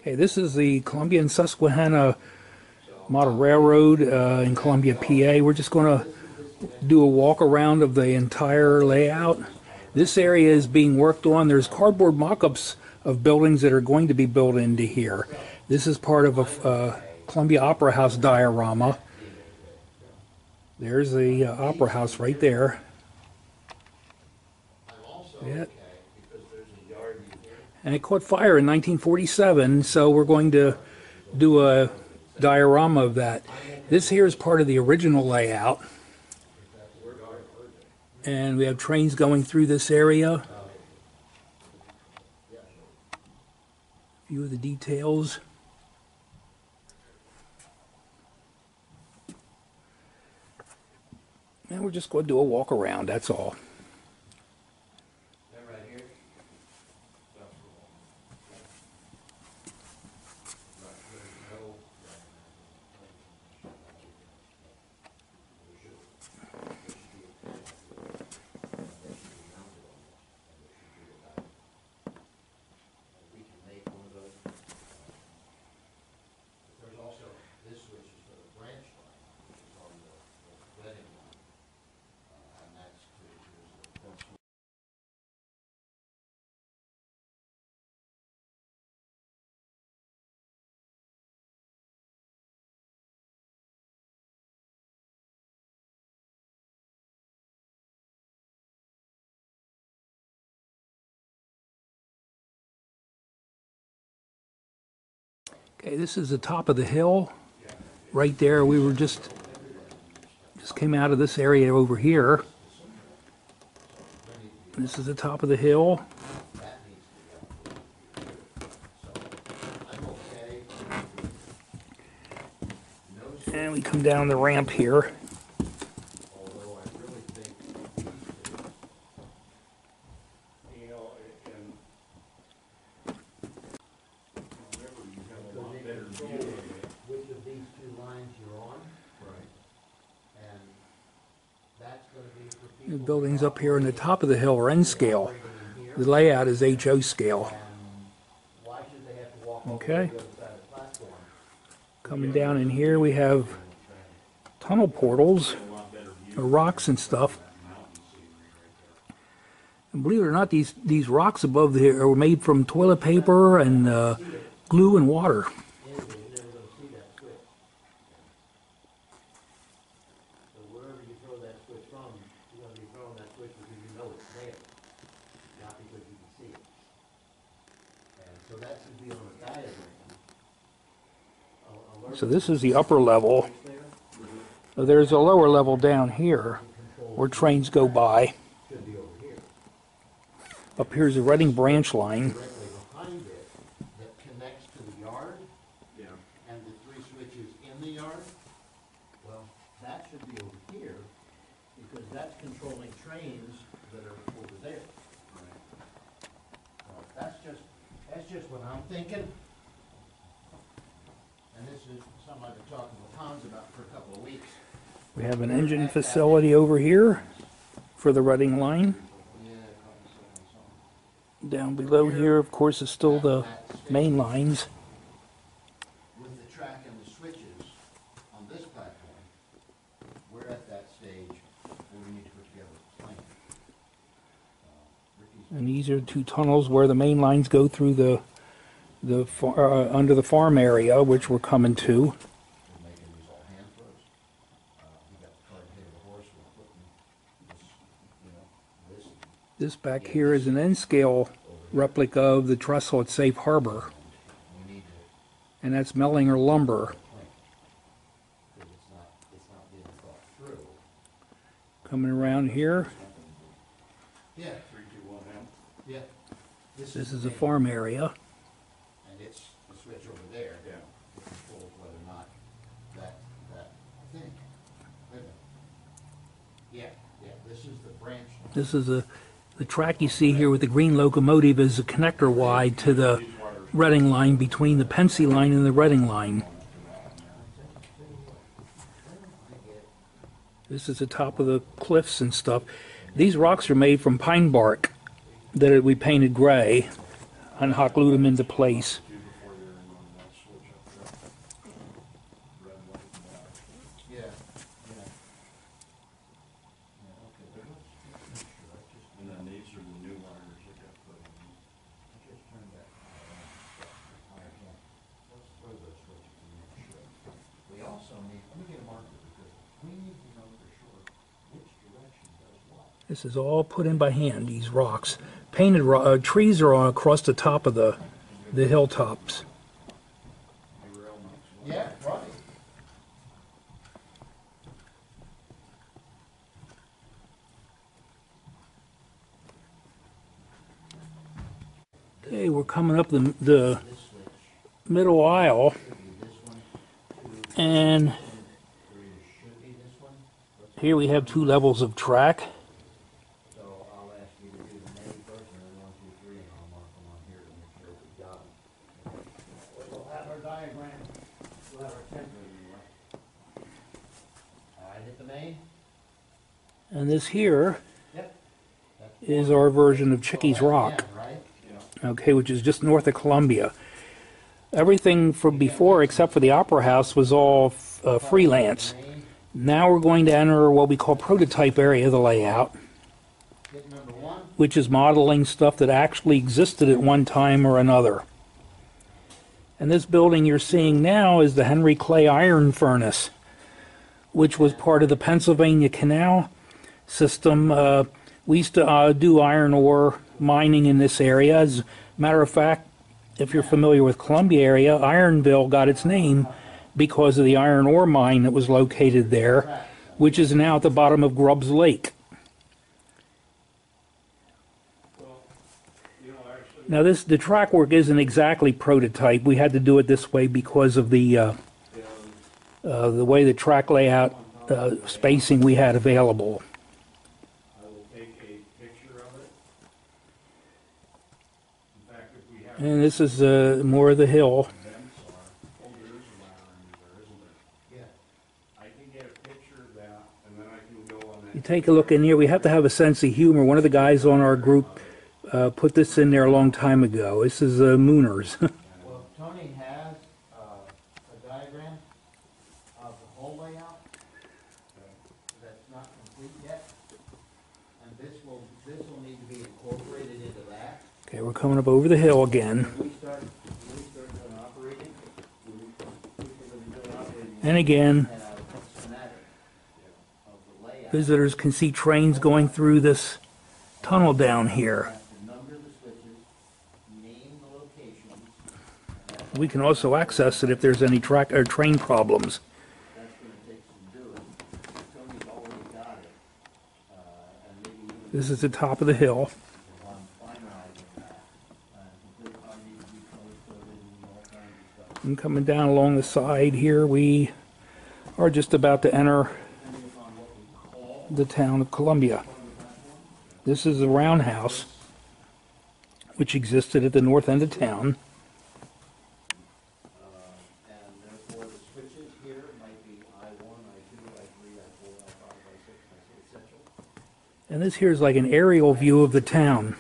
Okay, this is the Columbia and Susquehanna Model Railroad in Columbia, PA. We're just going to do a walk around of the entire layout. This area is being worked on. There's cardboard mock-ups of buildings that are going to be built into here. This is part of a Columbia Opera House diorama. There's the Opera House right there. Yeah. And it caught fire in 1947, so we're going to do a diorama of that. This here is part of the original layout. And we have trains going through this area. A few of the details. And we're just going to do a walk around, that's all. Okay, this is the top of the hill. Right there, we were just came out of this area over here. This is the top of the hill. And we come down the ramp here. Which of these two lines you're on, and that's going to be for people. The buildings up here on the top of the hill are N scale. The layout is HO scale. Why should they have to walk Okay. over the other side of the platform? Coming down in here, we have tunnel portals, rocks and stuff. And believe it or not, these rocks above here are made from toilet paper and glue and water. Anyway, you're never going to see that switch. So wherever you throw that switch from, you're going to be throwing that switch because you know it's there, not because you can see it. And so that should be on a diagram. So this is the upper level. So there's a lower level down here where trains go by. Should be over here. Up here's the Reading branch line. Directly behind it that connects to the yard. And the three switches in the yard. Well, that should be over here because that's controlling trains that are over there. That's just what I'm thinking. And this is something I've been talking with Hans about for a couple of weeks. We have an engine facility over here for the Reading line. Down below here, of course, is still the main lines. With the track and the switches on this platform, we're at that stage where we need to put together a plan. And these are two tunnels where the main lines go through the under the farm area, which we're coming to. We're making these all hand throws. We got the cart head of the horse. We're putting this, This back here is an N-scale replica of the trestle at Safe Harbor. we need to And that's Mellinger lumber. plan. Because it's not being thought through. Coming around here, Yeah. 3, 2, 1, yeah. this is the farm area. And it's the switch over there. Yeah. That controls whether or not that I think. Wait a minute. Yeah, this is the branch line. This is the track you see here with the green locomotive is a connector wide to the Reading line between the Pensy line and the Reading line. This is the top of the cliffs and stuff. These rocks are made from pine bark that we painted gray and hot glued them into place. This is all put in by hand, these rocks. Painted trees are across the top of the hilltops. Yeah, right. Okay, we're coming up the middle aisle, and here we have 2 levels of track. So I'll ask you to do the name first, and then 1, 2, 3, and I'll mark them on here to make sure we got them. We'll have our diagram. We'll have our template anyway. All right, hit the main. And this here Yep. is our version of Chickies Rock, Right? okay, which is just north of Columbia. Everything from before, except for the Opera House, was all freelance. Now we're going to enter what we call prototype area of the layout, Hit number 1. which is modeling stuff that actually existed at one time or another. And this building you're seeing now is the Henry Clay Iron Furnace, which was part of the Pennsylvania Canal system. We used to do iron ore mining in this area. As a matter of fact, if you're familiar with Columbia area, Ironville got its name because of the iron ore mine that was located there, which is now at the bottom of Grubbs Lake. Now the track work isn't exactly prototype. We had to do it this way because of the way the track layout spacing we had available. I will take a picture of it. In fact, if we have And this is more of the hill. events or, oh, there is a ladder in there, isn't there? Yeah. I can get a picture of that, and then I can go on that. You take a look in here. We have to have a sense of humor. One of the guys on our group put this in there a long time ago. This is Mooners. Well, Tony has a diagram of the whole layout that's not complete yet. And this will need to be incorporated into that. Okay, we're coming up over the hill again. When we start doing operating, we're going to be doing operating. And again, And a schematic of the layout. visitors can see trains going through this tunnel down here. Have to number the switches, name the locations. We can also access it if there's any track or train problems. That's going to take some doing. Tony's already got it. And maybe even This is the top of the hill. on finalizing that. Complete how it needs to be color-coded and all kinds of stuff. And coming down along the side here, we are just about to enter Depending upon what we call the town of Columbia. This is the roundhouse, which existed at the north end of town. and therefore the switches here might be I1, I2, I3, I4, I5, I6, etc. And this here is like an aerial view of the town.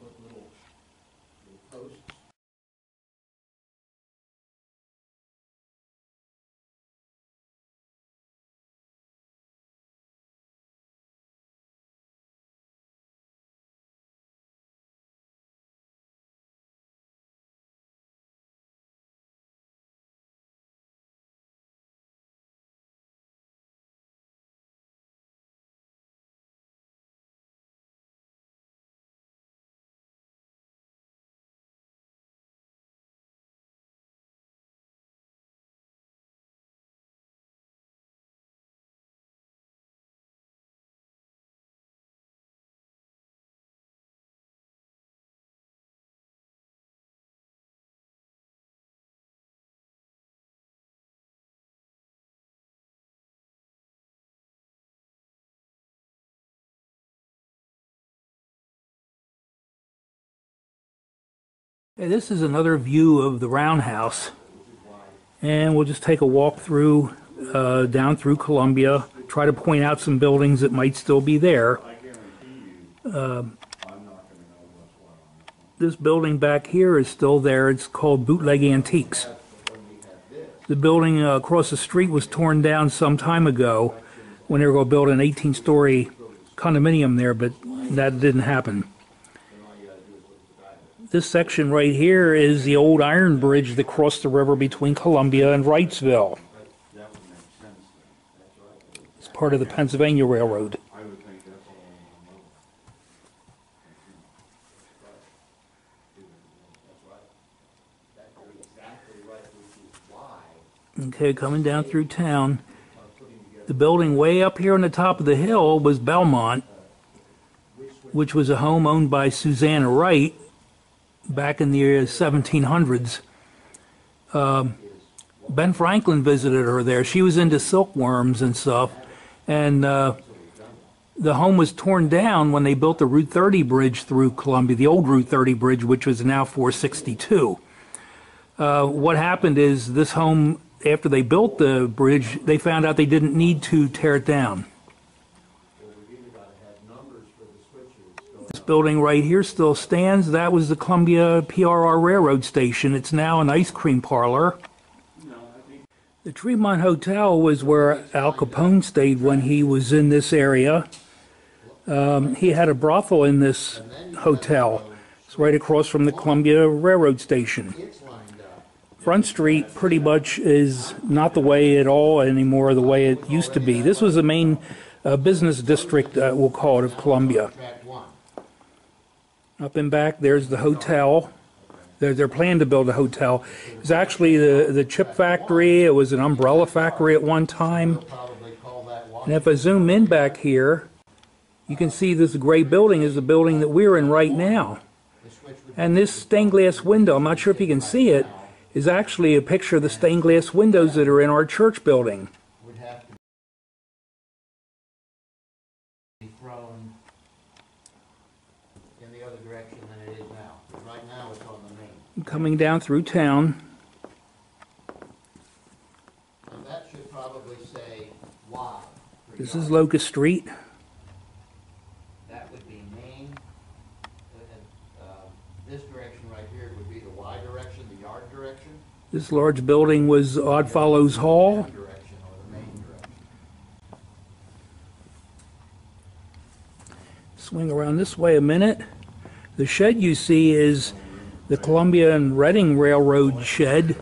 Put little posts. Okay, this is another view of the roundhouse. And we'll just take a walk through, down through Columbia, try to point out some buildings that might still be there. I guarantee you, I'm not going to know what's going on this one. This building back here is still there. It's called Bootleg Antiques. The building across the street was torn down some time ago when they were going to build an 18-story condominium there, but that didn't happen. This section right here is the old iron bridge that crossed the river between Columbia and Wrightsville. That would make sense then. That's right. It's part of the Pennsylvania Railroad. I would think Okay, coming down through town. The building way up here on the top of the hill was Belmont, which was a home owned by Susanna Wright back in the 1700s. Ben Franklin visited her there. She was into silkworms and stuff. And the home was torn down when they built the Route 30 bridge through Columbia, the old Route 30 bridge, which was now 462. What happened is this home, after they built the bridge, they found out they didn't need to tear it down. This building right here still stands. That was the Columbia PRR Railroad Station. It's now an ice cream parlor. The Tremont Hotel was where Al Capone stayed when he was in this area. He had a brothel in this hotel. It's right across from the Columbia Railroad Station. Front Street pretty much is not the way at all anymore, the way it used to be. This was the main business district, we'll call it, of Columbia. Up in back, there's the hotel. They're planning to build a hotel. It's actually the chip factory. It was an umbrella factory at one time. And if I zoom in back here, you can see this gray building is the building that we're in right now. And this stained glass window, I'm not sure if you can see it, is actually a picture of the stained glass windows that are in our church building. Would have to be thrown in the other direction than it is now. Right now it's on the main. Coming down through town. And that should probably say Y. This is Locust Street. That would be main. This direction right here would be the Y direction, the yard direction. This large building was Oddfellows Hall. Direction or the main direction. Swing around this way a minute. The shed you see is the Columbia and Reading Railroad shed,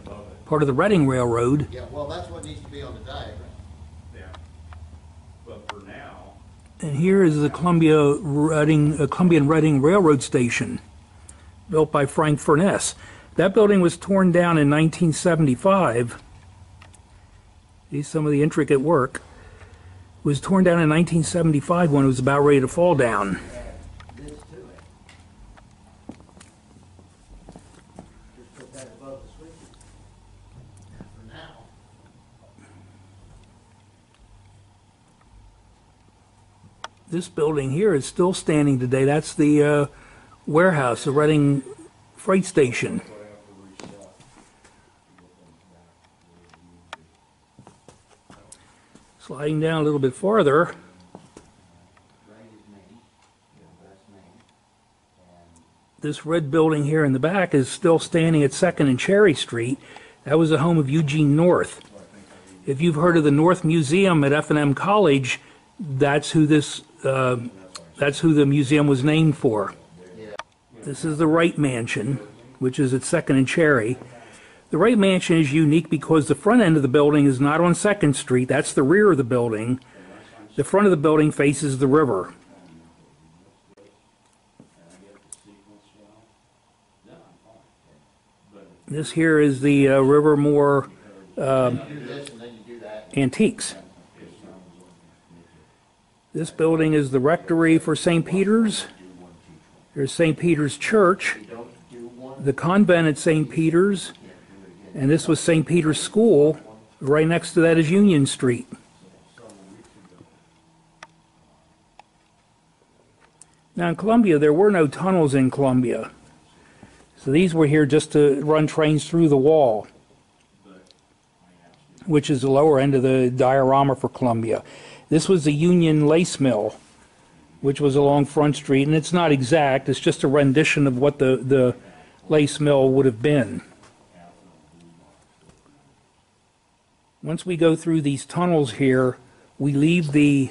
part of the Reading Railroad. Yeah, well, that's what needs to be on the diagram. Yeah. But for now, And here is the Columbia and Reading Railroad Station, built by Frank Furness. That building was torn down in 1975. See some of the intricate work. It was torn down in 1975 when it was about ready to fall down. This to it. Just put that above the switches. For now. This building here is still standing today. That's the warehouse, the Reading Freight Station. Sliding down a little bit farther, Right is main. Yeah, that's main. And this red building here in the back is still standing at 2nd and Cherry Street. That was the home of Eugene North. If you've heard of the North Museum at F&M College, that's who the museum was named for. This is the Wright Mansion, which is at 2nd and Cherry. The Wright Mansion is unique because the front end of the building is not on 2nd Street. That's the rear of the building. The front of the building faces the river. This here is the Rivermore do this and then you do that. Antiques. This building is the rectory for St. Peter's. There's St. Peter's Church, the convent at St. Peter's, and this was St. Peter's School. Right next to that is Union Street. Now in Columbia, there were no tunnels in Columbia. So these were here just to run trains through the wall, which is the lower end of the diorama for Columbia. This was the Union Lace Mill, which was along Front Street, and it's not exact, it's just a rendition of what the lace mill would have been. Once we go through these tunnels here, we leave the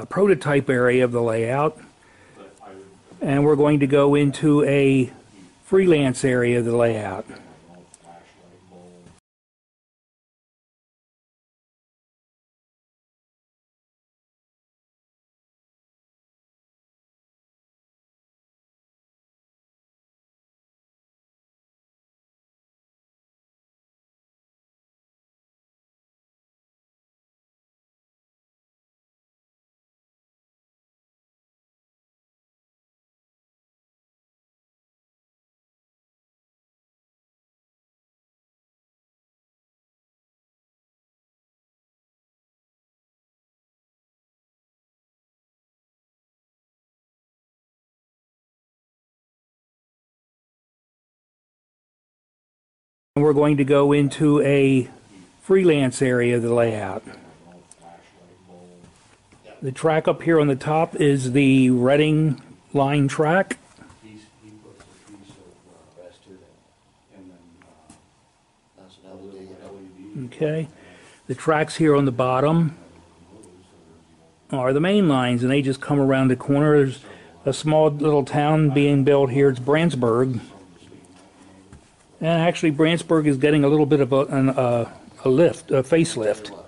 prototype area of the layout, and we're going to go into a freelance area of the layout. And we're going to go into a freelance area of the layout. The track up here on the top is the Reading line track. He puts a piece of, Rest to them. and then, That's a an little LED. LED. Okay. The tracks here on the bottom are the main lines, and they just come around the corner. There's a small little town being built here. It's Brandtsburg. And actually, Brandtsburg is getting a little bit of a facelift I'll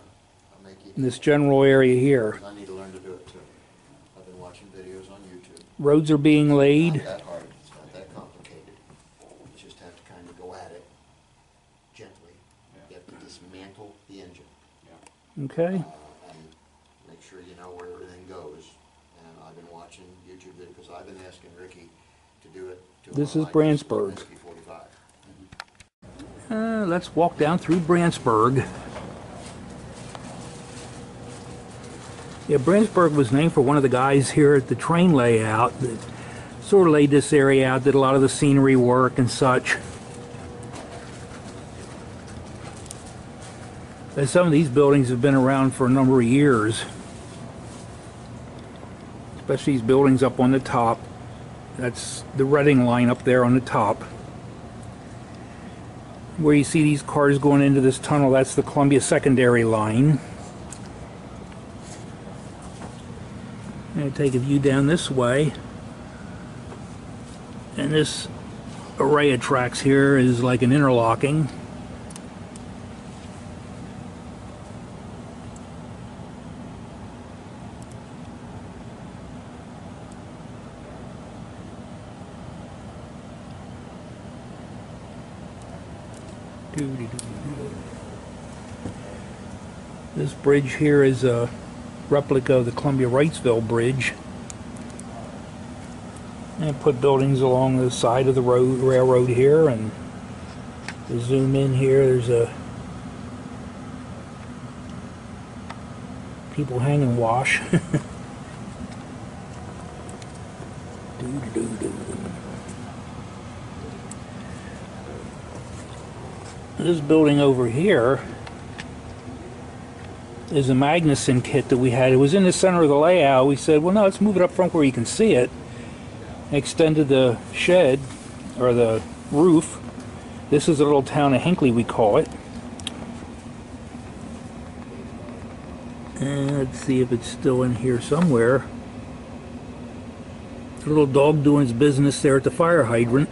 make you, in this general area here. I need to learn to do it too. I've been watching videos on YouTube. Roads are being laid. Not that hard, it's not that complicated. You just have to kind of go at it gently. You have to dismantle the engine. Okay. And make sure you know where everything goes. And I've been watching YouTube videos because I've been asking Ricky to do it. This is Brandtsburg. SP45. Let's walk down through Brandtsburg. Yeah, Brandtsburg was named for one of the guys here at the train layout that sort of laid this area out, did a lot of the scenery work and such. And some of these buildings have been around for a number of years. Especially these buildings up on the top. That's the Reading line up there on the top. Where you see these cars going into this tunnel, that's the Columbia secondary line. And take a view down this way. And this array of tracks here is like an interlocking. This bridge here is a replica of the Columbia Wrightsville Bridge. And put buildings along the side of the railroad here, and to zoom in here, there's a people hang and wash. This building over here is a Magnuson kit that we had. It was in the center of the layout. We said, well, no, let's move it up front where you can see it. Extended the shed, or the roof. This is the little town of Hinkly, we call it. And let's see if it's still in here somewhere. The little dog doing his business there at the fire hydrant.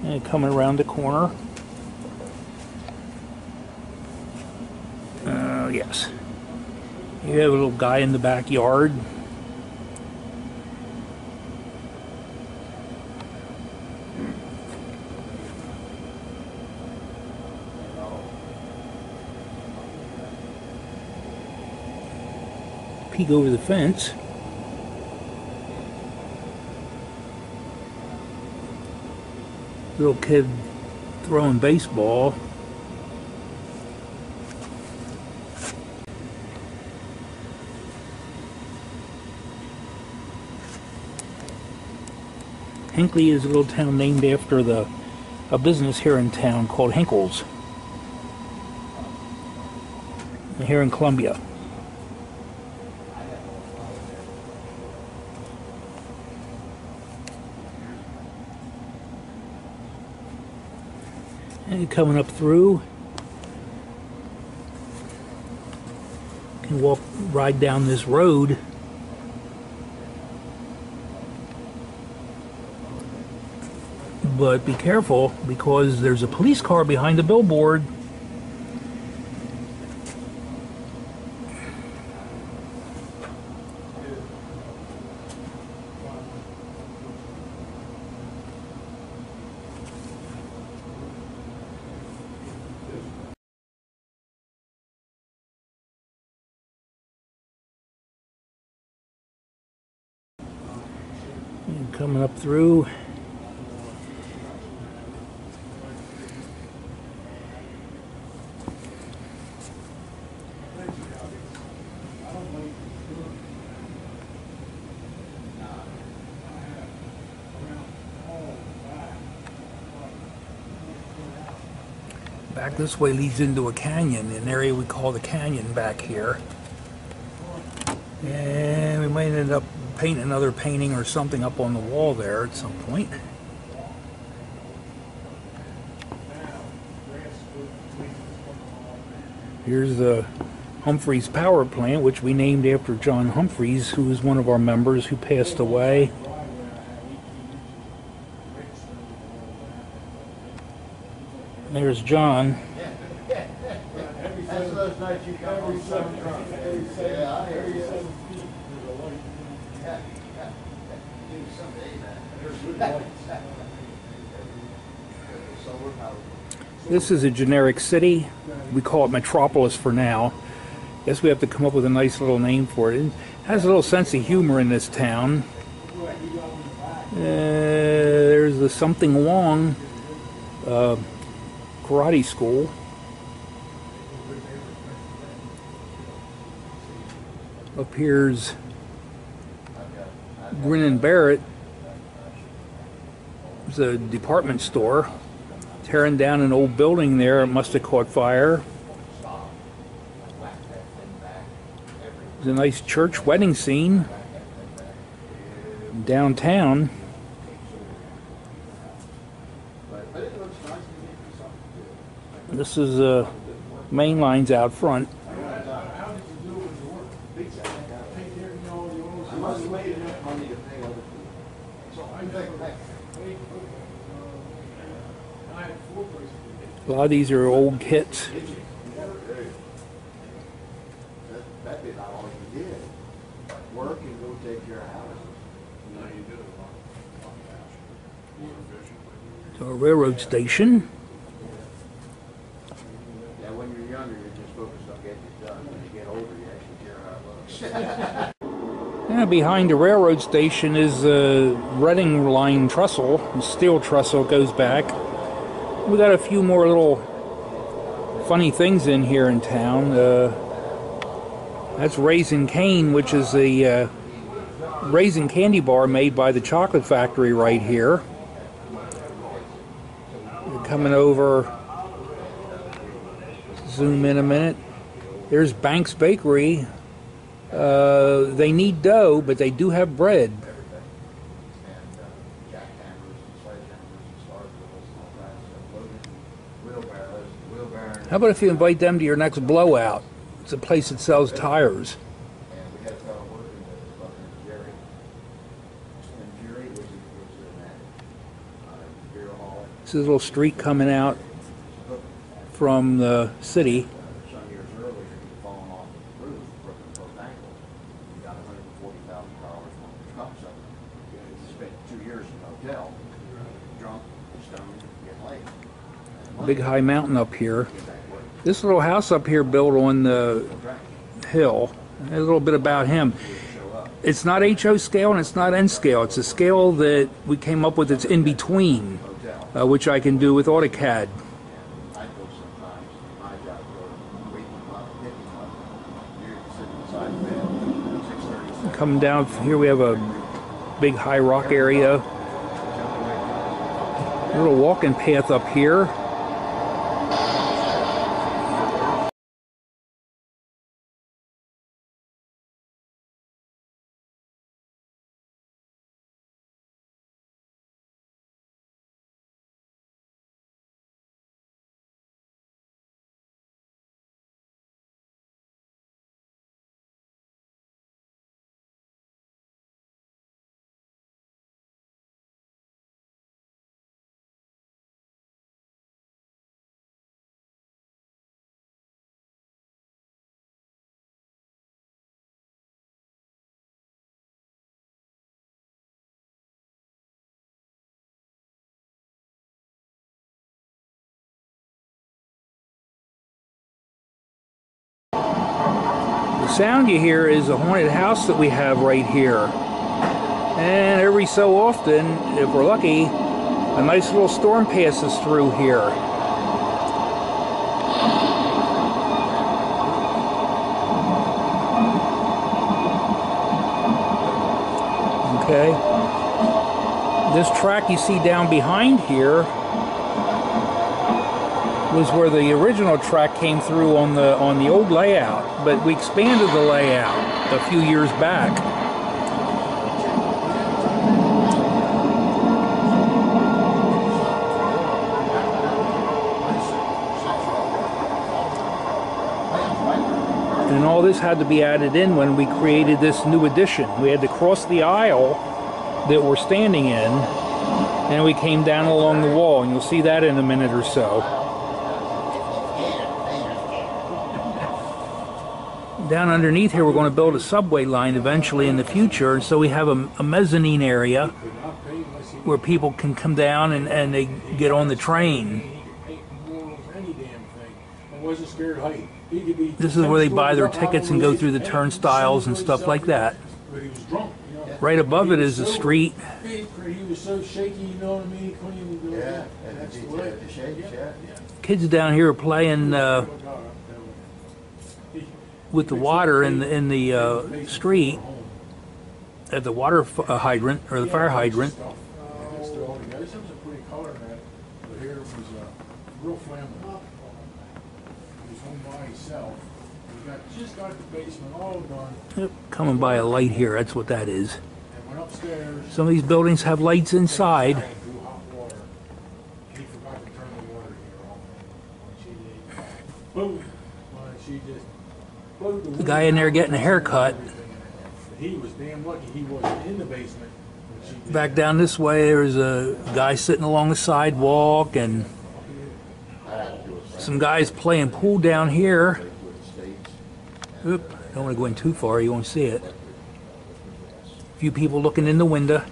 And coming around the corner. Yes. You have a little guy in the backyard. Peek over the fence. Little kid throwing baseball. Hinkly is a little town named after a business here in town called Hinkles, here in Columbia. And coming up through, you can ride down this road. But be careful, because there's a police car behind the billboard. And coming up through. Back this way leads into a canyon, an area we call the canyon back here. And we might end up painting another painting or something up on the wall there at some point. Here's the Humphreys Power Plant, which we named after John Humphreys, who was one of our members who passed away. There's John. That's those nights you come home so drunk. Yeah, I hear you. This is a generic city. We call it Metropolis for now. Guess we have to come up with a nice little name for it. It has a little sense of humor in this town. There's the Something Wong karate school. Up here's Grin and Barrett. It's a department store. Tearing down an old building there. It must have caught fire. There's a nice church wedding scene downtown. This is main lines out front. A lot of these are old kits. That'd be not all you did. Work and go take care of houses. No, you do it. So a railroad station. Yeah, when you're younger, you're just focused on getting it done. When you get older, you actually care how it looks. Yeah, behind the railroad station is a Reading line trestle, a steel trestle goes back. We got a few more little funny things in here in town. That's Raisin Cane, which is a raisin candy bar made by the chocolate factory right here. We're coming over, zoom in a minute. There's Banks Bakery. They need dough, but they do have bread. How about if you invite them to your next blowout? It's a place that sells tires. This is a little street coming out from the city. Some years earlier, he'd fallen off the roof, broken both ankles. He got $140,000 on the truck something. He spent 2 years in a hotel, drunk, stoned, getting late. Big high mountain up here. This little house up here built on the hill. A little bit about him. It's not HO scale and it's not N scale. It's a scale that we came up with that's in between, which I can do with AutoCAD. Coming down here, we have a big high rock area. A little walking path up here. The sound you hear is a haunted house that we have right here. And every so often, if we're lucky, a nice little storm passes through here. Okay. This track you see down behind here was where the original track came through on the old layout, but we expanded the layout a few years back. And all this had to be added in when we created this new addition. We had to cross the aisle that we're standing in, and we came down along the wall, and you'll see that in a minute or so. Down underneath here, we're going to build a subway line eventually in the future, and so we have a mezzanine area where people can come down and they get on the train. This is where they buy their tickets and go through the turnstiles and stuff like that. Right above it is a street. He was so shaky, you know what I mean? He couldn't even go back. That's the way. Kids down here are playing with the water in the street at the water hydrant or the fire hydrant. This was a pretty color, man. But here it was real flammable. He was home by himself. He just got the basement all done. Yep, coming by a light here, that's what that is. And went upstairs. Some of these buildings have lights inside. Drew hot water. He forgot to turn the water heater on. Boom. She just blew The guy in there getting a haircut. He was damn lucky he wasn't in the basement. Back down this way, there's a guy sitting along the sidewalk, and some guys playing pool down here. Oop, don't want to go in too far, you won't see it. A few people looking in the window.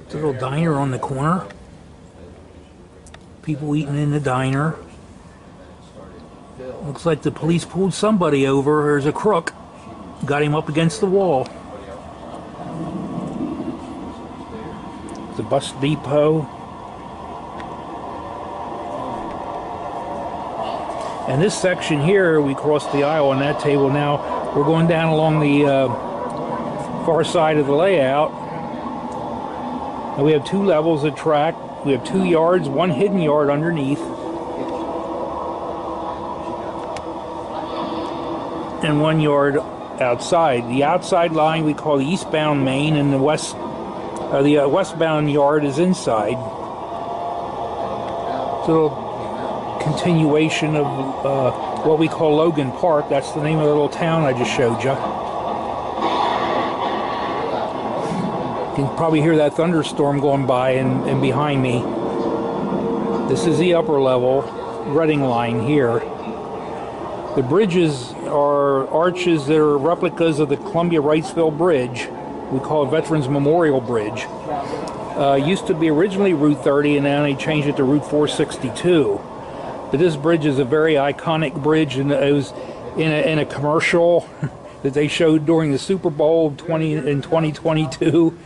It's a little diner on the corner. People eating in the diner. Looks like the police pulled somebody over. There's a crook. Got him up against the wall. The bus depot. And this section here, we crossed the aisle on that table. Now we're going down along the far side of the layout. And we have 2 levels of track. We have 2 yards, 1 hidden yard underneath. And 1 yard outside. The outside line we call the eastbound main, and the westbound yard is inside. It's a little continuation of what we call Logan Park. That's the name of the little town I just showed you. You can probably hear that thunderstorm going by and behind me. This is the upper level Reading line here. The bridges are arches that are replicas of the Columbia Wrightsville Bridge. We call it Veterans Memorial Bridge. Used to be originally Route 30, and now they changed it to Route 462. But this bridge is a very iconic bridge, and it was in a commercial that they showed during the Super Bowl in 2022.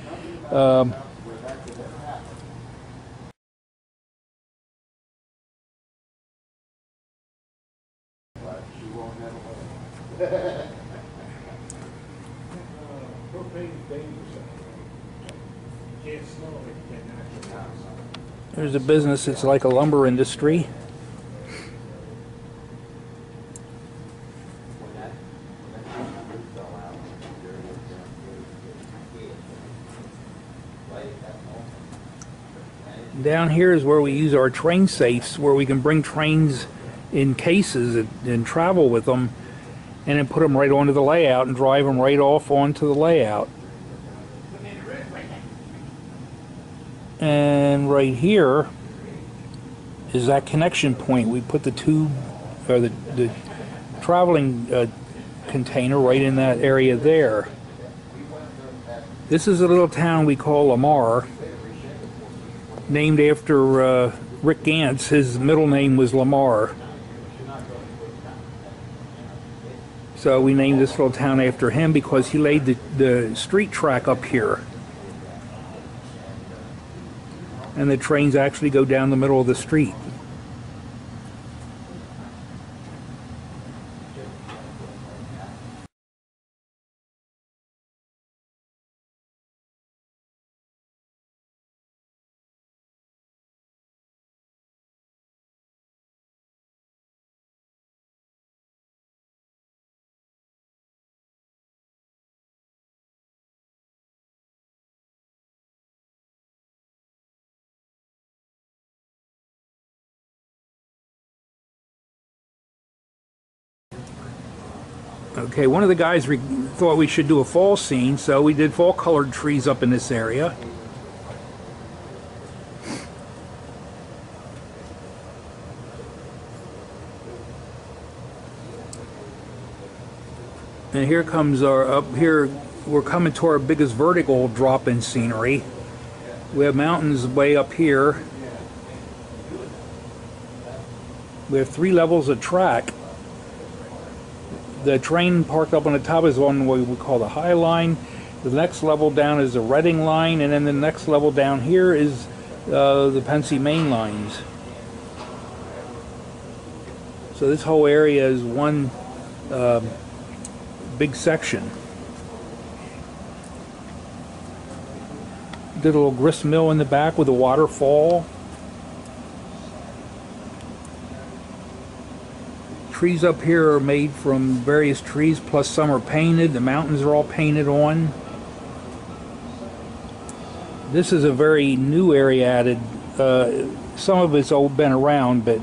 There's a business that's like a lumber industry. Down here is where we use our train safes, where we can bring trains in cases and travel with them, and then put them right onto the layout and drive them right off onto the layout. And right here is that connection point. We put the tube, or the traveling container right in that area there. This is a little town we call Lamar, named after Rick Gantz. His middle name was Lamar. So we named this little town after him because he laid the street track up here. And the trains actually go down the middle of the street. Okay, one of the guys thought we should do a fall scene, so we did fall colored trees up in this area. And here comes up here, we're coming to our biggest vertical drop in scenery. We have mountains way up here. We have 3 levels of track. The train parked up on the top is on what we call the high line. The next level down is the Reading line, and then the next level down here is the Pennsy main lines. So this whole area is one big section. Did a little grist mill in the back with a waterfall. Trees up here are made from various trees, plus some are painted. The mountains are all painted on. This is a very new area added. Some of it's been around, but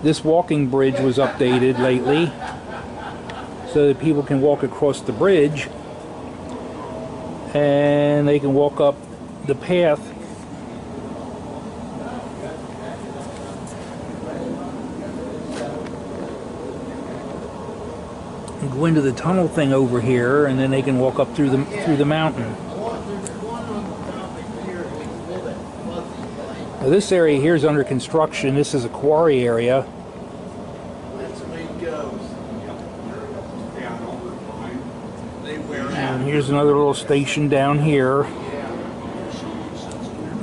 this walking bridge was updated lately so that people can walk across the bridge and they can walk up the path. And go into the tunnel thing over here, and then they can walk up through the mountain. Now this area here is under construction. This is a quarry area. And here's another little station down here.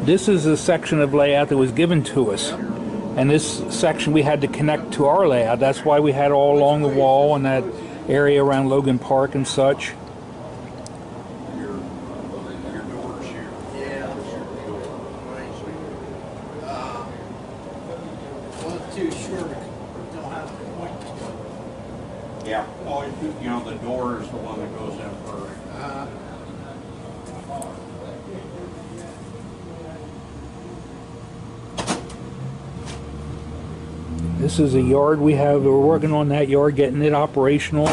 This is a section of layout that was given to us, and this section we had to connect to our layout. That's why we had all along the wall and that area around Logan Park and such. Yeah, well, you know, the door is the one that goes in first. This is a yard we have. We're working on that yard, getting it operational.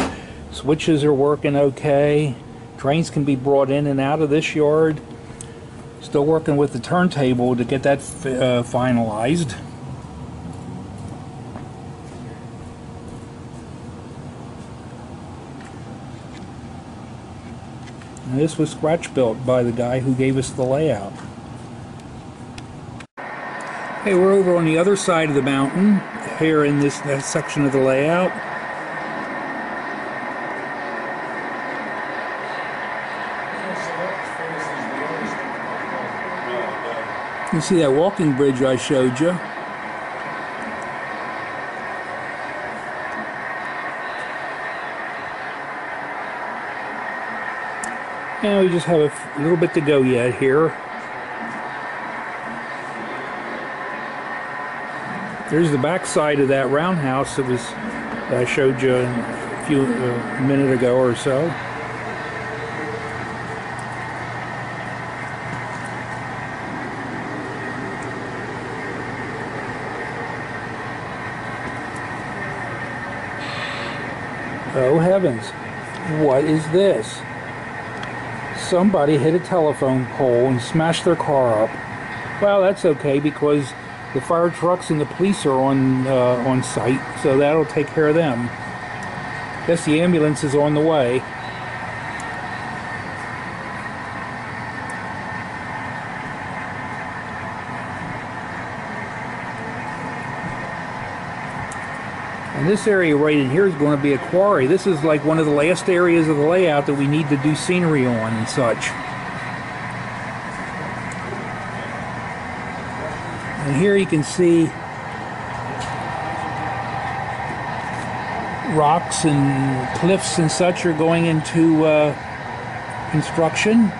Switches are working okay. Trains can be brought in and out of this yard. Still working with the turntable to get that finalized. And this was scratch built by the guy who gave us the layout. Hey, we're over on the other side of the mountain here in this section of the layout. You see that walking bridge I showed you. And we just have a little bit to go yet here. There's the back side of that roundhouse that I showed you a minute ago or so. Oh heavens, what is this? Somebody hit a telephone pole and smashed their car up. Well, that's okay because the fire trucks and the police are on site, so that'll take care of them. Guess the ambulance is on the way. And this area right in here is going to be a quarry. This is like one of the last areas of the layout that we need to do scenery on and such. And here you can see rocks and cliffs and such are going into construction.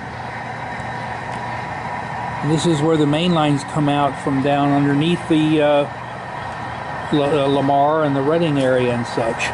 And this is where the main lines come out from down underneath the Lamar and the Reading area and such.